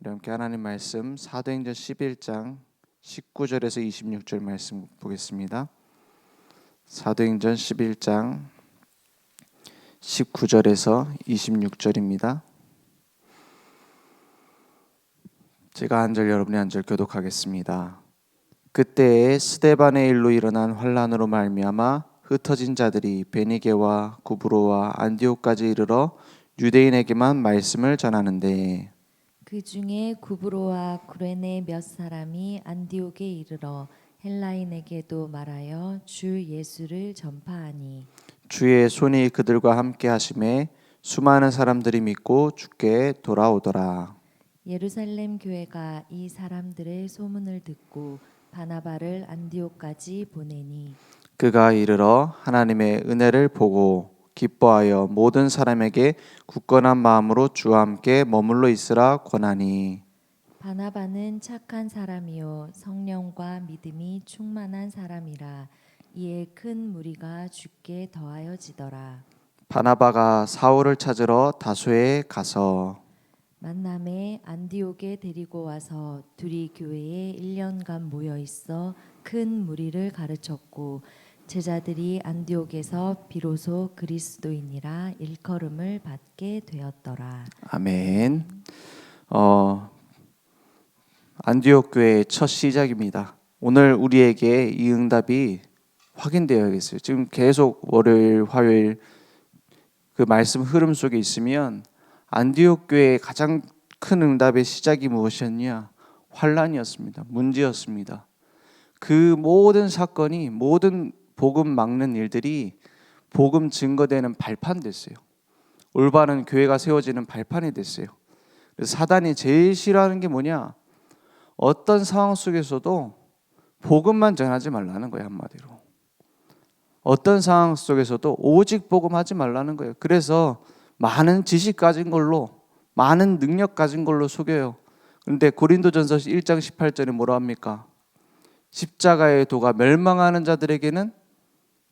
우리 함께 하나님 말씀 사도행전 11장 19절에서 26절 말씀 보겠습니다. 사도행전 11장 19절에서 26절입니다. 제가 한 절 여러분이 한 절 교독하겠습니다. 그때에 스데반의 일로 일어난 환란으로 말미암아 흩어진 자들이 베니게와 구브로와 안디옥까지 이르러 유대인에게만 말씀을 전하는데 그 중에 구브로와 구레네 몇 사람이 안디옥에 이르러 헬라인에게도 말하여 주 예수를 전파하니 주의 손이 그들과 함께 하심에 수많은 사람들이 믿고 주께 돌아오더라. 예루살렘 교회가 이 사람들의 소문을 듣고 바나바를 안디옥까지 보내니 그가 이르러 하나님의 은혜를 보고 기뻐하여 모든 사람에게 굳건한 마음으로 주와 함께 머물러 있으라 권하니 바나바는 착한 사람이요 성령과 믿음이 충만한 사람이라 이에 큰 무리가 주께 더하여지더라. 바나바가 사울을 찾으러 다소에 가서 만남에 안디옥에 데리고 와서 둘이 교회에 1년간 모여 있어 큰 무리를 가르쳤고 제자들이 안디옥에서 비로소 그리스도인이라 일컬음을 받게 되었더라. 아멘. 안디옥 교회의 첫 시작입니다. 오늘 우리에게 이 응답이 확인되어야겠어요. 지금 계속 월요일, 화요일 그 말씀 흐름 속에 있으면 안디옥 교회의 가장 큰 응답의 시작이 무엇이었냐? 환란이었습니다. 문제였습니다. 그 모든 사건이 모든 복음 막는 일들이 복음 증거되는 발판 됐어요. 올바른 교회가 세워지는 발판이 됐어요. 그래서 사단이 제일 싫어하는 게 뭐냐? 어떤 상황 속에서도 복음만 전하지 말라는 거예요. 한마디로. 어떤 상황 속에서도 오직 복음하지 말라는 거예요. 그래서 많은 지식 가진 걸로, 많은 능력 가진 걸로 속여요. 그런데 고린도전서 1장 18절에 뭐라 합니까? 십자가의 도가 멸망하는 자들에게는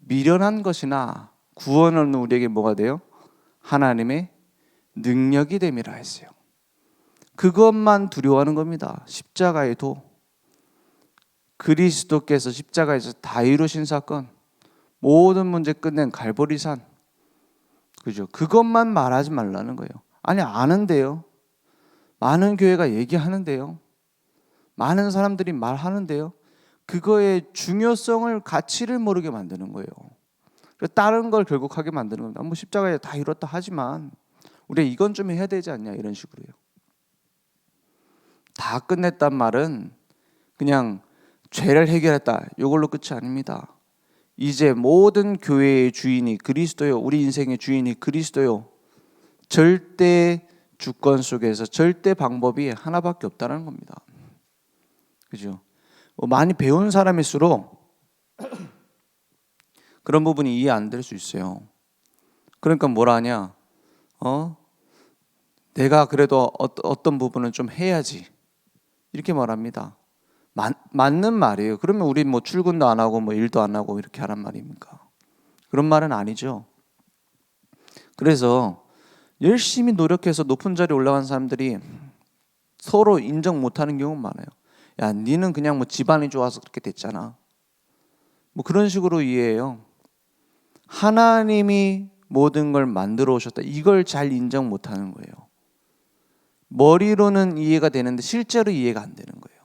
미련한 것이나 구원은 우리에게 뭐가 돼요? 하나님의 능력이 됨이라 했어요. 그것만 두려워하는 겁니다. 십자가의 도. 그리스도께서 십자가에서 다 이루신 사건, 모든 문제 끝낸 갈보리산, 그죠? 그것만 말하지 말라는 거예요. 아니 아는데요. 많은 교회가 얘기하는데요. 많은 사람들이 말하는데요. 그거의 중요성을 가치를 모르게 만드는 거예요. 다른 걸 결국 하게 만드는 겁니다. 뭐 십자가에 다 이뤘다 하지만 우리 이건 좀 해야 되지 않냐 이런 식으로요. 다 끝냈단 말은 그냥 죄를 해결했다 이걸로 끝이 아닙니다. 이제 모든 교회의 주인이 그리스도요. 우리 인생의 주인이 그리스도요. 절대 주권 속에서 절대 방법이 하나밖에 없다는 겁니다. 그죠? 많이 배운 사람일수록 그런 부분이 이해 안 될 수 있어요. 그러니까 뭐라 하냐? 내가 그래도 어떤 부분은 좀 해야지. 이렇게 말합니다. 맞는 말이에요. 그러면 우리 뭐 출근도 안 하고 뭐 일도 안 하고 이렇게 하란 말입니까? 그런 말은 아니죠. 그래서 열심히 노력해서 높은 자리에 올라간 사람들이 서로 인정 못하는 경우가 많아요. 야, 니는 그냥 뭐 집안이 좋아서 그렇게 됐잖아. 뭐 그런 식으로 이해해요. 하나님이 모든 걸 만들어 오셨다. 이걸 잘 인정 못하는 거예요. 머리로는 이해가 되는데 실제로 이해가 안 되는 거예요.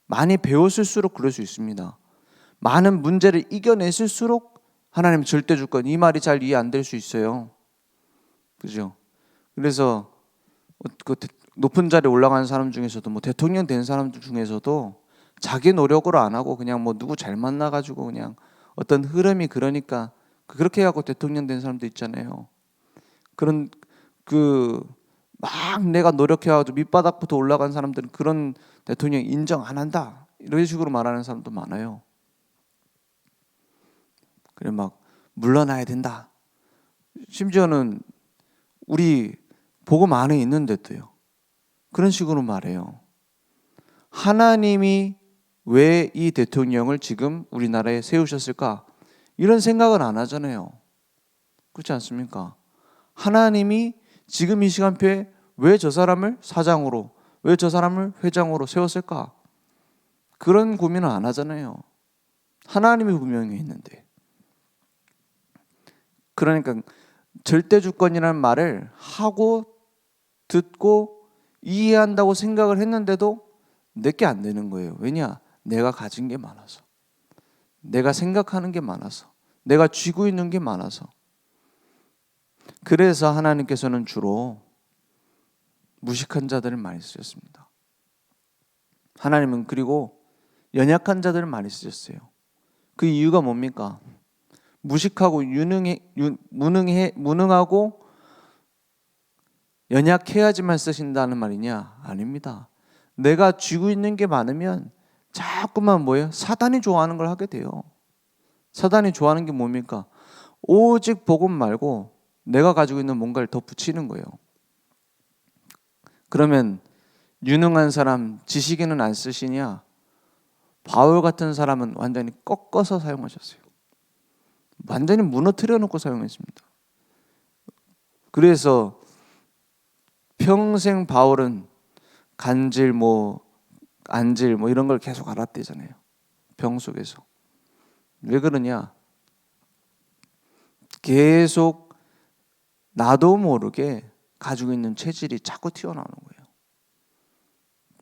많이 배웠을수록 그럴 수 있습니다. 많은 문제를 이겨냈을수록 하나님 절대 주권 이 말이 잘 이해 안 될 수 있어요. 그죠? 그래서 그 높은 자리에 올라간 사람 중에서도 뭐 대통령 된 사람들 중에서도 자기 노력으로 안 하고 그냥 뭐 누구 잘 만나가지고 그냥 어떤 흐름이 그러니까 그렇게 해갖고 대통령 된 사람도 있잖아요. 그런 막 내가 노력해가지고 밑바닥부터 올라간 사람들은 그런 대통령 인정 안 한다 이런 식으로 말하는 사람도 많아요. 그래 막 물러나야 된다. 심지어는 우리 복음 안에 있는데도요. 그런 식으로 말해요. 하나님이 왜 이 대통령을 지금 우리나라에 세우셨을까? 이런 생각은 안 하잖아요. 그렇지 않습니까? 하나님이 지금 이 시간표에 왜 저 사람을 사장으로 왜 저 사람을 회장으로 세웠을까? 그런 고민을 안 하잖아요. 하나님이 분명히 했는데. 그러니까 절대 주권이라는 말을 하고 듣고 이해한다고 생각을 했는데도 내게 안 되는 거예요. 왜냐? 내가 가진 게 많아서. 내가 생각하는 게 많아서. 내가 쥐고 있는 게 많아서. 그래서 하나님께서는 주로 무식한 자들을 많이 쓰셨습니다. 하나님은 그리고 연약한 자들을 많이 쓰셨어요. 그 이유가 뭡니까? 무식하고 무능하고 연약해야지만 쓰신다는 말이냐? 아닙니다. 내가 쥐고 있는 게 많으면 자꾸만 뭐예요? 사단이 좋아하는 걸 하게 돼요. 사단이 좋아하는 게 뭡니까? 오직 복음 말고 내가 가지고 있는 뭔가를 더 붙이는 거예요. 그러면 유능한 사람 지식인은 안 쓰시냐? 바울 같은 사람은 완전히 꺾어서 사용하셨어요. 완전히 무너뜨려 놓고 사용했습니다. 그래서 평생 바울은 간질 안질 이런 걸 계속 알았대잖아요. 병 속에서. 왜 그러냐? 계속 나도 모르게 가지고 있는 체질이 자꾸 튀어나오는 거예요.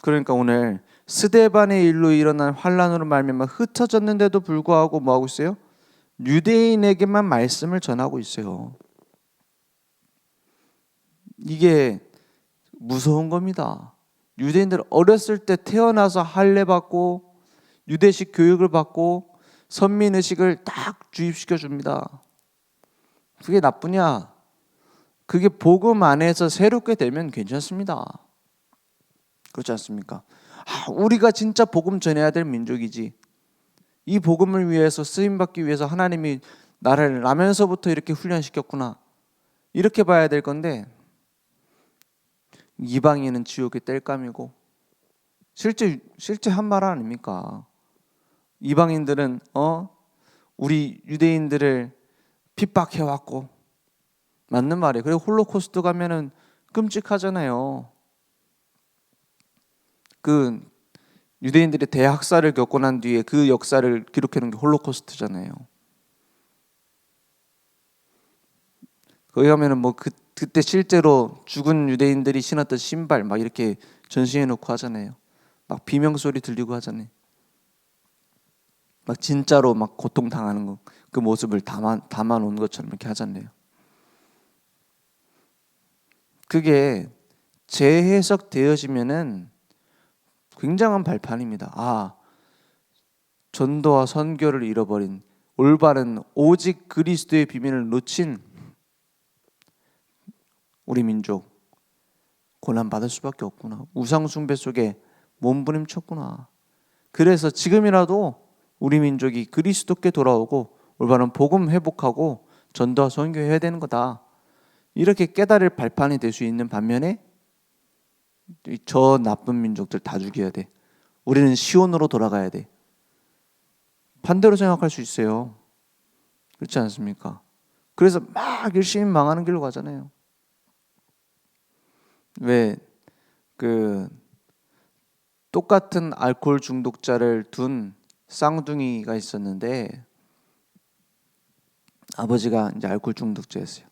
그러니까 오늘 스데반의 일로 일어난 환란으로 말미암아 흩어졌는데도 불구하고 뭐 하고 있어요? 유대인에게만 말씀을 전하고 있어요. 이게 무서운 겁니다. 유대인들 어렸을 때 태어나서 할례 받고 유대식 교육을 받고 선민의식을 딱 주입시켜 줍니다. 그게 나쁘냐? 그게 복음 안에서 새롭게 되면 괜찮습니다. 그렇지 않습니까? 우리가 진짜 복음 전해야 될 민족이지. 이 복음을 위해서 쓰임받기 위해서 하나님이 나를 나면서부터 이렇게 훈련시켰구나. 이렇게 봐야 될 건데 이방인은 지옥의 땔감이고 실제 한 말 아닙니까? 이방인들은 우리 유대인들을 핍박해왔고 맞는 말이에요. 그리고 홀로코스트 가면은 끔찍하잖아요. 그 유대인들이 대학살을 겪고 난 뒤에 그 역사를 기록해 놓은 게 홀로코스트잖아요. 거기 가면은 그때 실제로 죽은 유대인들이 신었던 신발 막 이렇게 전시해 놓고 하잖아요. 막 비명 소리 들리고 하잖아요. 막 진짜로 막 고통 당하는 그 모습을 담아 놓은 것처럼 이렇게 하잖아요. 그게 재해석되어지면은 굉장한 발판입니다. 전도와 선교를 잃어버린 올바른 오직 그리스도의 비밀을 놓친 우리 민족 고난받을 수밖에 없구나. 우상숭배 속에 몸부림쳤구나. 그래서 지금이라도 우리 민족이 그리스도께 돌아오고 올바른 복음 회복하고 전도와 선교해야 되는 거다. 이렇게 깨달을 발판이 될 수 있는 반면에 저 나쁜 민족들 다 죽여야 돼. 우리는 시온으로 돌아가야 돼. 반대로 생각할 수 있어요. 그렇지 않습니까? 그래서 막 열심히 망하는 길로 가잖아요. 왜 똑같은 알코올 중독자를 둔 쌍둥이가 있었는데 아버지가 이제 알코올 중독자였어요.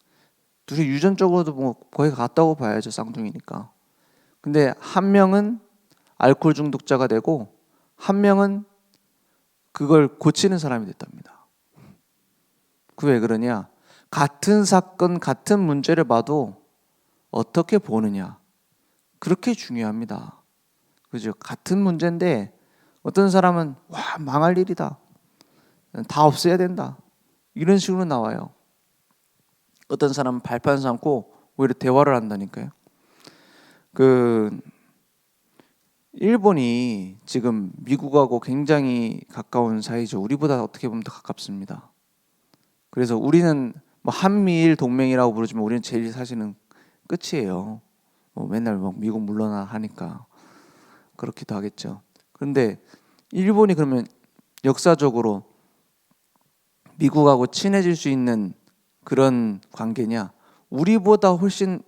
둘이 유전적으로도 거의 같다고 봐야죠. 쌍둥이니까. 근데 한 명은 알코올 중독자가 되고 한 명은 그걸 고치는 사람이 됐답니다. 그 왜 그러냐? 같은 사건, 같은 문제를 봐도 어떻게 보느냐. 그렇게 중요합니다. 그죠? 같은 문제인데 어떤 사람은 망할 일이다. 다 없애야 된다. 이런 식으로 나와요. 어떤 사람은 발판 삼고 오히려 대화를 한다니까요. 일본이 지금 미국하고 굉장히 가까운 사이죠. 우리보다 어떻게 보면 더 가깝습니다. 그래서 우리는 한미일 동맹이라고 부르지만 우리는 제일 사실은 끝이에요. 맨날 미국 물러나 하니까 그렇기도 하겠죠. 그런데 일본이 그러면 역사적으로 미국하고 친해질 수 있는 그런 관계냐? 우리보다 훨씬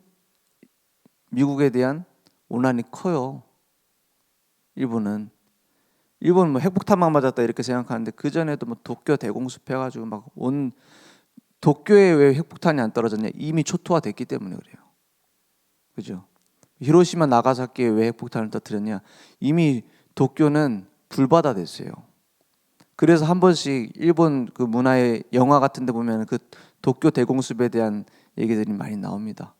미국에 대한 원한이 커요. 일본은 뭐 핵폭탄만 맞았다 이렇게 생각하는데 그 전에도 뭐 도쿄 대공습 해가지고 막 온 도쿄에 왜 핵폭탄이 안 떨어졌냐? 이미 초토화됐기 때문에 그래요. 그죠? 히로시마 나가사키에 왜 핵폭탄을 터뜨렸냐? 이미 도쿄는 불바다 됐어요. 그래서 한 번씩 일본 그 문화의 영화 같은 데 보면 그 도쿄 대공습에 대한 얘기들이 많이 나옵니다.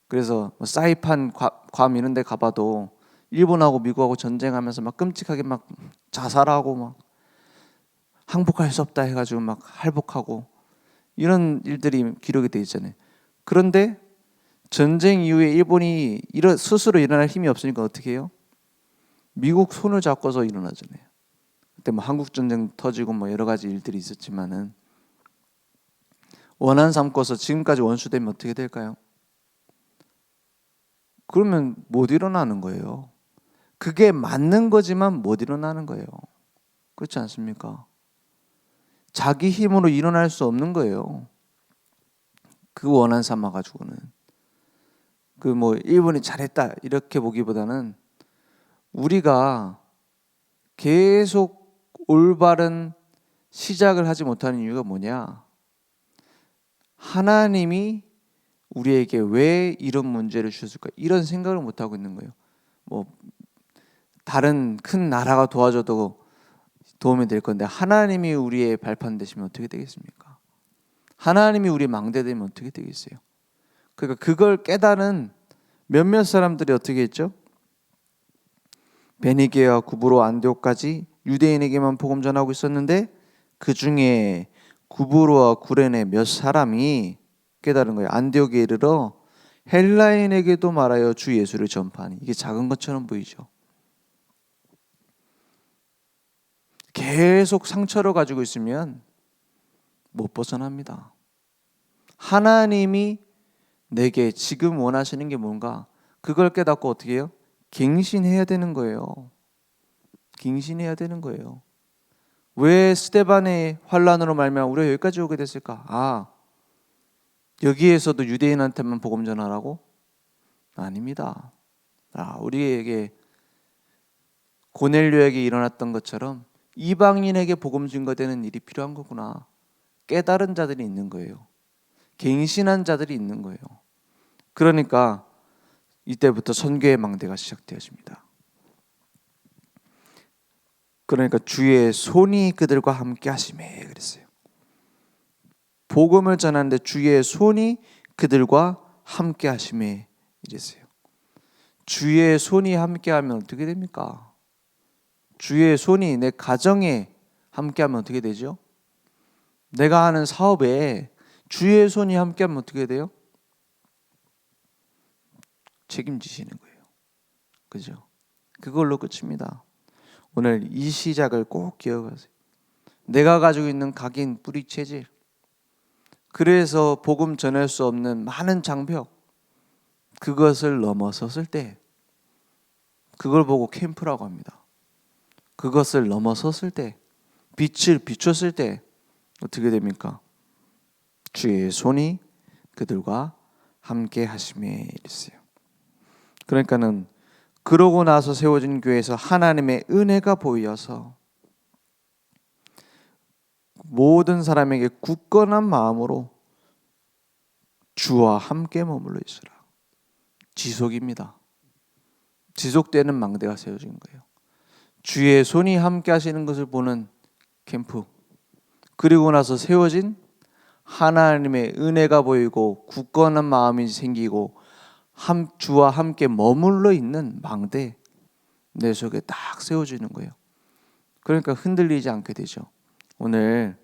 그래서 뭐 사이판, 괌 이런 데 가봐도 일본하고 미국하고 전쟁하면서 막 끔찍하게 막 자살하고 막 항복할 수 없다 해가지고 막 할복하고 이런 일들이 기록이 돼 있잖아요. 그런데 전쟁 이후에 일본이 스스로 일어날 힘이 없으니까 어떻게 해요? 미국 손을 잡고서 일어나잖아요. 그때 뭐 한국 전쟁 터지고 뭐 여러 가지 일들이 있었지만은 원한 삼고서 지금까지 원수되면 어떻게 될까요? 그러면 못 일어나는 거예요. 그게 맞는 거지만 못 일어나는 거예요. 그렇지 않습니까? 자기 힘으로 일어날 수 없는 거예요. 그 원한 삼아 가지고는 그 뭐 일본이 잘했다 이렇게 보기보다는 우리가 계속 올바른 시작을 하지 못하는 이유가 뭐냐? 하나님이 우리에게 왜 이런 문제를 주셨을까? 이런 생각을 못 하고 있는 거예요. 뭐 다른 큰 나라가 도와줘도 도움이 될 건데 하나님이 우리의 발판 되시면 어떻게 되겠습니까? 하나님이 우리 망대 되면 어떻게 되겠어요? 그러니까 그걸 깨달은 몇몇 사람들이 어떻게 했죠? 베니게와 구브로 안디옥까지 유대인에게만 복음 전하고 있었는데 그 중에 구브로와 구레네 몇 사람이 깨달은 거예요. 안디옥에 이르러 헬라인에게도 말하여 주 예수를 전파하니. 이게 작은 것처럼 보이죠. 계속 상처를 가지고 있으면 못 벗어납니다. 하나님이 내게 지금 원하시는 게 뭔가 그걸 깨닫고 어떻게 해요? 갱신해야 되는 거예요. 갱신해야 되는 거예요. 왜 스데반의 환란으로 말미암아 우리가 여기까지 오게 됐을까? 여기에서도 유대인한테만 복음 전하라고? 아닙니다. 우리에게 고넬료에게 일어났던 것처럼 이방인에게 복음 증거되는 일이 필요한 거구나. 깨달은 자들이 있는 거예요. 갱신한 자들이 있는 거예요. 그러니까 이때부터 선교의 망대가 시작되어집니다. 그러니까 주의 손이 그들과 함께 하시매 그랬어요. 복음을 전하는데 주의 손이 그들과 함께 하시매 이랬어요. 주의 손이 함께 하면 어떻게 됩니까? 주의 손이 내 가정에 함께 하면 어떻게 되죠? 내가 하는 사업에 주의 손이 함께 하면 어떻게 돼요? 책임지시는 거예요. 그죠? 그걸로 끝입니다. 오늘 이 시작을 꼭 기억하세요. 내가 가지고 있는 각인, 뿌리, 체질, 그래서 복음 전할 수 없는 많은 장벽, 그것을 넘어섰을 때, 그걸 보고 캠프라고 합니다. 그것을 넘어섰을 때, 빛을 비췄을 때 어떻게 됩니까? 주의 손이 그들과 함께 하심에 이랬어요. 그러니까는 그러고 나서 세워진 교회에서 하나님의 은혜가 보여서 모든 사람에게 굳건한 마음으로 주와 함께 머물러 있으라. 지속입니다. 지속되는 망대가 세워진 거예요. 주의 손이 함께 하시는 것을 보는 캠프. 그리고 나서 세워진 하나님의 은혜가 보이고 굳건한 마음이 생기고 주와 함께 머물러 있는 망대 내 속에 딱 세워지는 거예요. 그러니까 흔들리지 않게 되죠. 오늘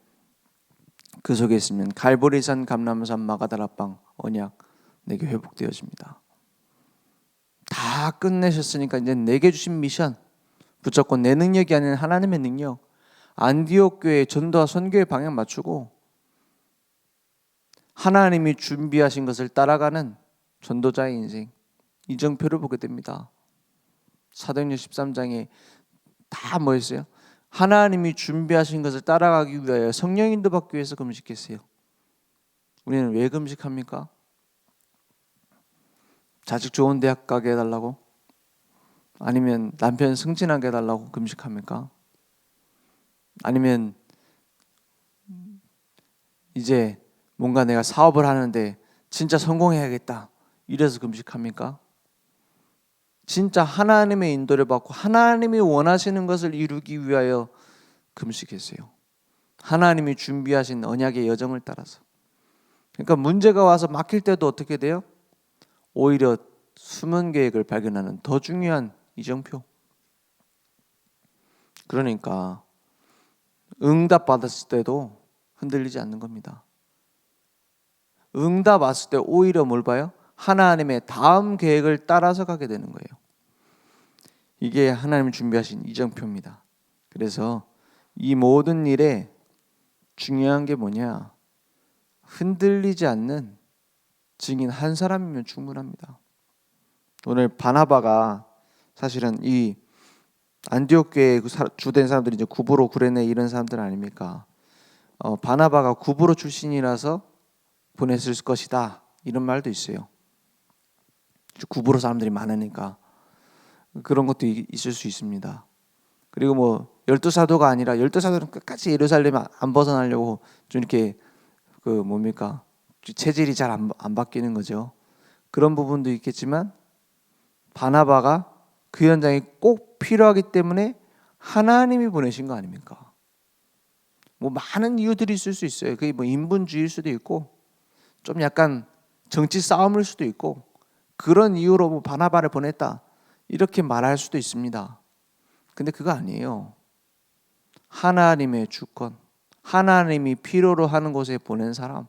그 속에 있으면 갈보리산, 감람산, 마가다라방, 언약 내게 회복되어집니다. 다 끝내셨으니까 이제 내게 주신 미션, 무조건 내 능력이 아닌 하나님의 능력, 안디옥 교회의 전도와 선교의 방향 맞추고 하나님이 준비하신 것을 따라가는 전도자의 인생, 이정표를 보게 됩니다. 사도행전 13장에 다 뭐였어요? 하나님이 준비하신 것을 따라가기 위하여 성령 인도 받기 위해서 금식했어요. 우리는 왜 금식합니까? 자식 좋은 대학 가게 해달라고? 아니면 남편 승진하게 해달라고 금식합니까? 아니면 이제 뭔가 내가 사업을 하는데 진짜 성공해야겠다 이래서 금식합니까? 진짜 하나님의 인도를 받고 하나님이 원하시는 것을 이루기 위하여 금식했어요. 하나님이 준비하신 언약의 여정을 따라서. 그러니까 문제가 와서 막힐 때도 어떻게 돼요? 오히려 숨은 계획을 발견하는 더 중요한 이정표. 그러니까 응답 받았을 때도 흔들리지 않는 겁니다. 응답 왔을 때 오히려 뭘 봐요? 하나님의 다음 계획을 따라서 가게 되는 거예요. 이게 하나님이 준비하신 이정표입니다. 그래서 이 모든 일에 중요한 게 뭐냐? 흔들리지 않는 증인 한 사람이면 충분합니다. 오늘 바나바가 사실은 이 안디옥 교회의 주된 사람들이 이제 구브로, 구레네 이런 사람들 아닙니까? 바나바가 구브로 출신이라서 보냈을 것이다 이런 말도 있어요. 구브로 사람들이 많으니까 그런 것도 있을 수 있습니다. 그리고 뭐 12사도가 아니라 12사도는 끝까지 예루살렘 안 벗어나려고 좀 이렇게 그 뭡니까? 체질이 잘 안 바뀌는 거죠. 그런 부분도 있겠지만 바나바가 그 현장에 꼭 필요하기 때문에 하나님이 보내신 거 아닙니까? 뭐 많은 이유들이 있을 수 있어요. 그게 뭐 인분주의일 수도 있고 좀 약간 정치 싸움일 수도 있고 그런 이유로 뭐 바나바를 보냈다 이렇게 말할 수도 있습니다. 근데 그거 아니에요. 하나님의 주권, 하나님이 필요로 하는 곳에 보낸 사람,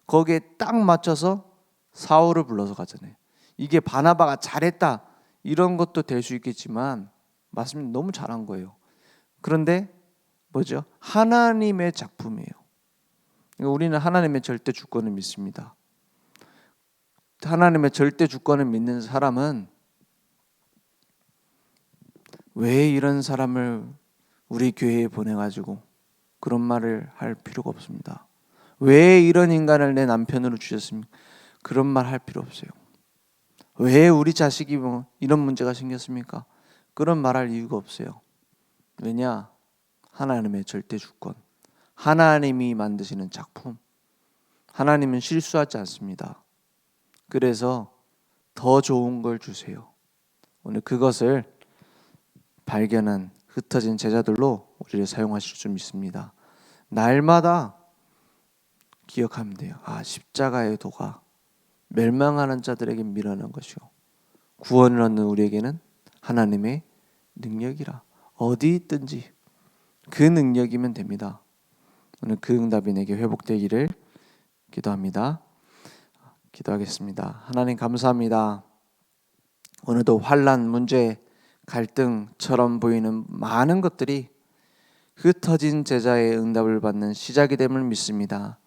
거기에 딱 맞춰서 사울을 불러서 가잖아요. 이게 바나바가 잘했다 이런 것도 될 수 있겠지만 맞습니다. 너무 잘한 거예요. 그런데 뭐죠? 하나님의 작품이에요. 우리는 하나님의 절대 주권을 믿습니다. 하나님의 절대 주권을 믿는 사람은 왜 이런 사람을 우리 교회에 보내가지고 그런 말을 할 필요가 없습니다. 왜 이런 인간을 내 남편으로 주셨습니까? 그런 말 할 필요 없어요. 왜 우리 자식이 뭐 이런 문제가 생겼습니까? 그런 말할 이유가 없어요. 왜냐? 하나님의 절대 주권, 하나님이 만드시는 작품, 하나님은 실수하지 않습니다. 그래서 더 좋은 걸 주세요. 오늘 그것을 발견한 흩어진 제자들로 우리를 사용하실 줄 믿습니다. 날마다 기억하면 돼요. 십자가의 도가 멸망하는 자들에게 미련한 것이요 구원을 얻는 우리에게는 하나님의 능력이라. 어디 있든지 그 능력이면 됩니다. 오늘 그 응답이 내게 회복되기를 기도합니다. 기도하겠습니다. 하나님 감사합니다. 오늘도 환난, 문제, 갈등처럼 보이는 많은 것들이 흩어진 제자의 응답을 받는 시작이 됨을 믿습니다.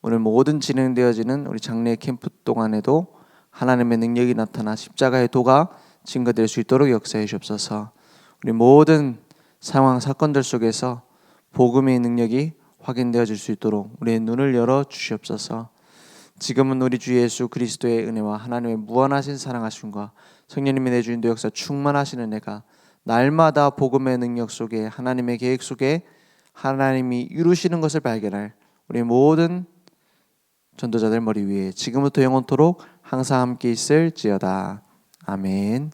오늘 모든 진행되어지는 우리 장례 캠프 동안에도 하나님의 능력이 나타나 십자가의 도가 증거될 수 있도록 역사해 주옵소서. 우리 모든 상황 사건들 속에서 복음의 능력이 확인되어질 수 있도록 우리의 눈을 열어 주시옵소서. 지금은 우리 주 예수 그리스도의 은혜와 하나님의 무한하신 사랑하심과 성령님의 내주인도 역사 충만하시는 은혜가 날마다 복음의 능력 속에 하나님의 계획 속에 하나님이 이루시는 것을 발견할 우리 모든 전도자들 머리 위에 지금부터 영원토록 항상 함께 있을지어다. 아멘.